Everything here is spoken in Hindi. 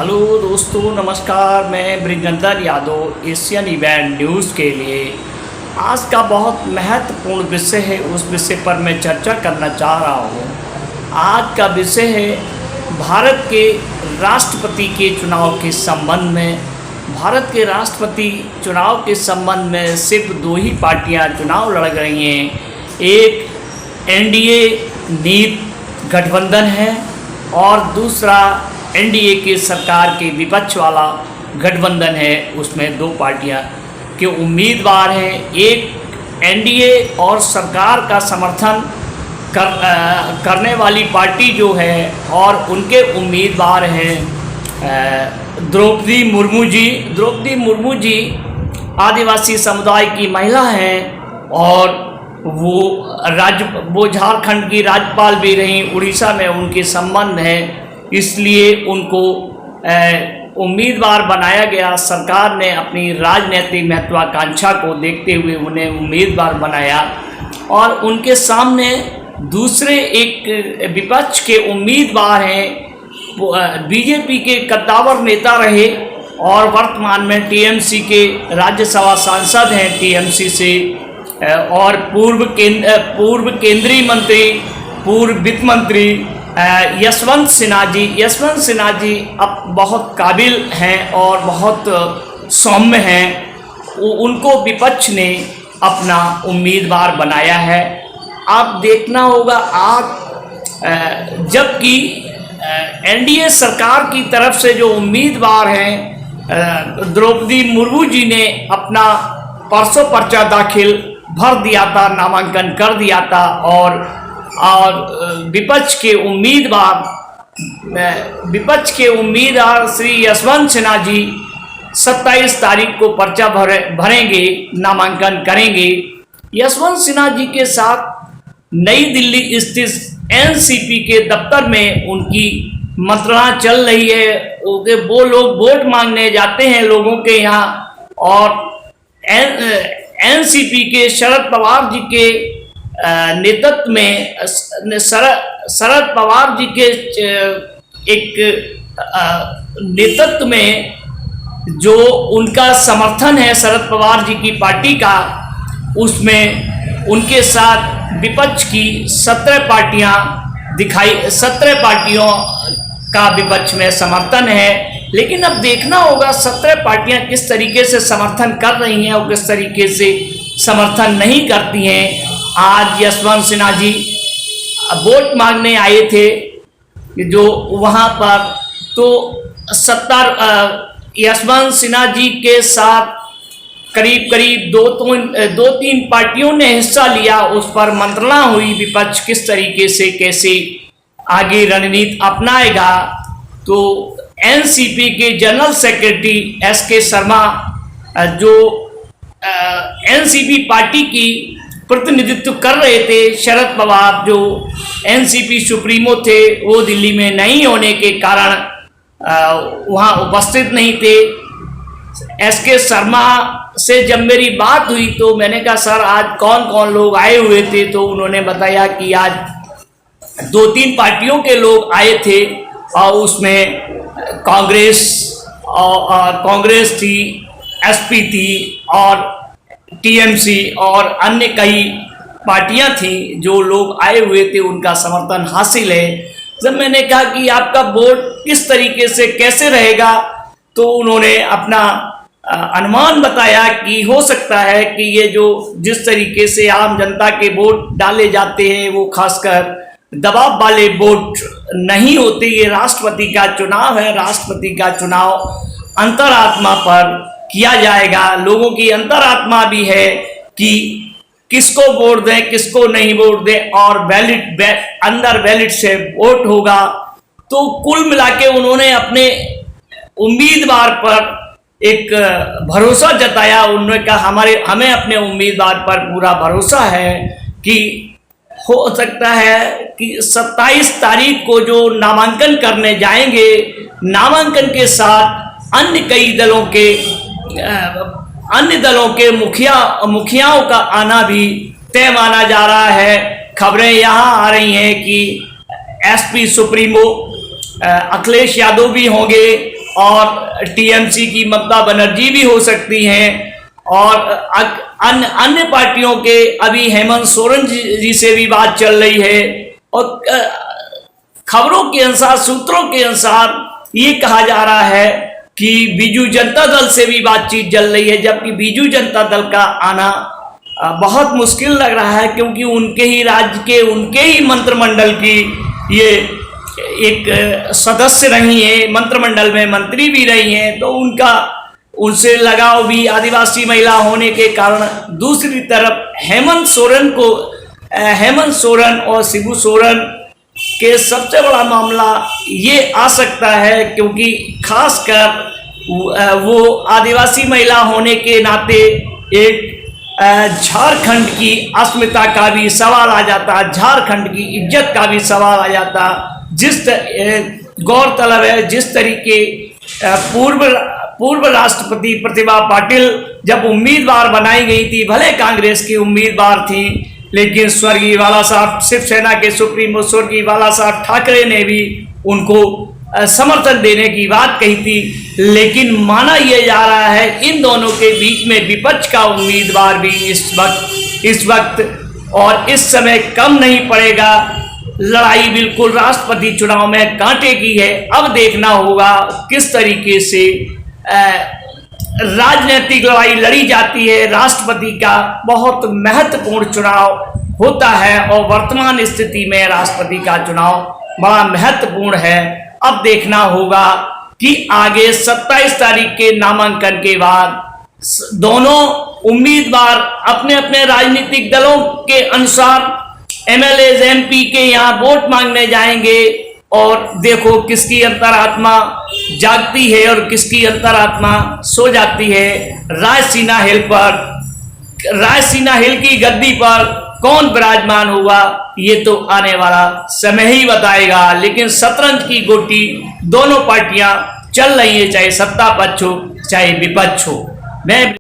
हेलो दोस्तों, नमस्कार। मैं Brijnandan Yadav Asian event news के लिए आज का बहुत महत्वपूर्ण विषय है, उस विषय पर मैं चर्चा करना चाह रहा हूँ। आज का विषय है भारत के राष्ट्रपति के चुनाव के संबंध में। भारत के राष्ट्रपति चुनाव के संबंध में सिर्फ दो ही पार्टियाँ चुनाव लड़ रही हैं। एक एनडीए नीत गठबंधन है और दूसरा एनडीए के सरकार के विपक्ष वाला गठबंधन है। उसमें दो पार्टियां के उम्मीदवार हैं। एक एनडीए और सरकार का समर्थन करने वाली पार्टी जो है और उनके उम्मीदवार हैं द्रौपदी मुर्मू जी। द्रौपदी मुर्मू जी आदिवासी समुदाय की महिला हैं और वो झारखंड की राज्यपाल भी रहीं। उड़ीसा में उनके संबंध हैं, इसलिए उनको उम्मीदवार बनाया गया। सरकार ने अपनी राजनीतिक महत्वाकांक्षा को देखते हुए उन्हें उम्मीदवार बनाया और उनके सामने दूसरे एक विपक्ष के उम्मीदवार हैं। बीजेपी के कद्दावर नेता रहे और वर्तमान में टीएमसी के राज्यसभा सांसद हैं टीएमसी से, और पूर्व केंद्रीय मंत्री, पूर्व वित्त मंत्री यशवंत सिन्हा जी। यशवंत सिन्हा जी अब बहुत काबिल हैं और बहुत सौम्य हैं। उनको विपक्ष ने अपना उम्मीदवार बनाया है। आप देखना होगा, आप जबकि एनडीए सरकार की तरफ से जो उम्मीदवार हैं द्रौपदी मुर्मू जी ने अपना परसों पर्चा दाखिल भर दिया था, नामांकन कर दिया था, और विपक्ष के उम्मीदवार श्री यशवंत सिन्हा जी 27 तारीख को पर्चा भरेंगे, नामांकन करेंगे। यशवंत सिन्हा जी के साथ नई दिल्ली स्थित एनसीपी के दफ्तर में उनकी मंत्रणा चल रही है। वो लोग वोट मांगने जाते हैं लोगों के यहाँ, और एनसीपी के शरद पवार जी के नेतृत्व में शरद पवार जी के एक नेतृत्व में जो उनका समर्थन है शरद पवार जी की पार्टी का, उसमें उनके साथ विपक्ष की 17 पार्टियों का विपक्ष में समर्थन है। लेकिन अब देखना होगा 17 पार्टियां किस तरीके से समर्थन कर रही हैं और किस तरीके से समर्थन नहीं करती हैं। आज यशवंत सिन्हा जी वोट मांगने आए थे जो वहां पर, तो 70 यशवंत सिन्हा जी के साथ करीब दो तीन पार्टियों ने हिस्सा लिया। उस पर मंत्रणा हुई विपक्ष किस तरीके से कैसे आगे रणनीति अपनाएगा। तो एनसीपी के जनरल सेक्रेटरी एसके शर्मा, जो एनसीपी पार्टी की प्रतिनिधित्व कर रहे थे, शरद पवार जो एनसीपी सुप्रीमो थे, वो दिल्ली में नहीं होने के कारण वहाँ उपस्थित नहीं थे। एसके शर्मा से जब मेरी बात हुई तो मैंने कहा, सर आज कौन कौन लोग आए हुए थे? तो उन्होंने बताया कि आज 2-3 पार्टियों के लोग आए थे और उसमें कांग्रेस थी, एसपी थी और टीएमसी और अन्य कई पार्टियां थी। जो लोग आए हुए थे उनका समर्थन हासिल है। जब मैंने कहा कि आपका वोट किस तरीके से कैसे रहेगा, तो उन्होंने अपना अनुमान बताया कि हो सकता है कि ये जो जिस तरीके से आम जनता के वोट डाले जाते हैं वो खासकर दबाव वाले वोट नहीं होते। ये राष्ट्रपति का चुनाव है, राष्ट्रपति का चुनाव अंतरात्मा पर किया जाएगा। लोगों की अंतरात्मा भी है कि किसको वोट दें, किसको नहीं वोट दें, और अंदर बैलेट से वोट होगा। तो कुल मिला के उन्होंने अपने उम्मीदवार पर एक भरोसा जताया। उन्होंने कहा हमें अपने उम्मीदवार पर पूरा भरोसा है कि हो सकता है कि 27 तारीख को जो नामांकन करने जाएंगे, नामांकन के साथ अन्य दलों के मुखियाओं का आना भी तय माना जा रहा है। खबरें यहाँ आ रही हैं कि एसपी सुप्रीमो अखिलेश यादव भी होंगे और टीएमसी की ममता बनर्जी भी हो सकती हैं, और अन्य पार्टियों के अभी हेमंत सोरेन जी से भी बात चल रही है। और खबरों के अनुसार, सूत्रों के अनुसार ये कहा जा रहा है कि बीजू जनता दल से भी बातचीत चल रही है, जबकि बीजू जनता दल का आना बहुत मुश्किल लग रहा है, क्योंकि उनके ही राज्य के, उनके ही मंत्रिमंडल की ये एक सदस्य रही हैं, मंत्रिमंडल में मंत्री भी रही हैं, तो उनका उनसे लगाव भी आदिवासी महिला होने के कारण। दूसरी तरफ हेमंत सोरेन और शिबू सोरेन के सबसे बड़ा मामला ये आ सकता है, क्योंकि खासकर वो आदिवासी महिला होने के नाते एक झारखंड की अस्मिता का भी सवाल आ जाता, झारखंड की इज्जत का भी सवाल आ जाता। गौरतलब है, जिस तरीके पूर्व राष्ट्रपति प्रतिभा पाटिल जब उम्मीदवार बनाई गई थी, भले कांग्रेस की उम्मीदवार थी, लेकिन स्वर्गीय बाला साहब, शिवसेना के सुप्रीमो स्वर्गीय बाला साहब ठाकरे ने भी उनको समर्थन देने की बात कही थी। लेकिन माना यह जा रहा है इन दोनों के बीच में विपक्ष का उम्मीदवार भी इस वक्त और इस समय कम नहीं पड़ेगा। लड़ाई बिल्कुल राष्ट्रपति चुनाव में कांटे की है। अब देखना होगा किस तरीके से राजनीतिक लड़ाई लड़ी जाती है। राष्ट्रपति का बहुत महत्वपूर्ण चुनाव होता है और वर्तमान स्थिति में राष्ट्रपति का चुनाव बड़ा महत्वपूर्ण है। अब देखना होगा कि आगे 27 तारीख के नामांकन के बाद दोनों उम्मीदवार अपने अपने राजनीतिक दलों के अनुसार एमएलए एमपी के यहाँ वोट मांगने जाएंगे, और देखो किसकी अंतरात्मा जागती है और किसकी अंतरात्मा सो जाती है। रायसीना हिल की गद्दी पर कौन विराजमान होगा, ये तो आने वाला समय ही बताएगा। लेकिन शतरंज की गोटी दोनों पार्टियां चल रही है, चाहे सत्ता पक्ष हो चाहे विपक्ष हो। मैं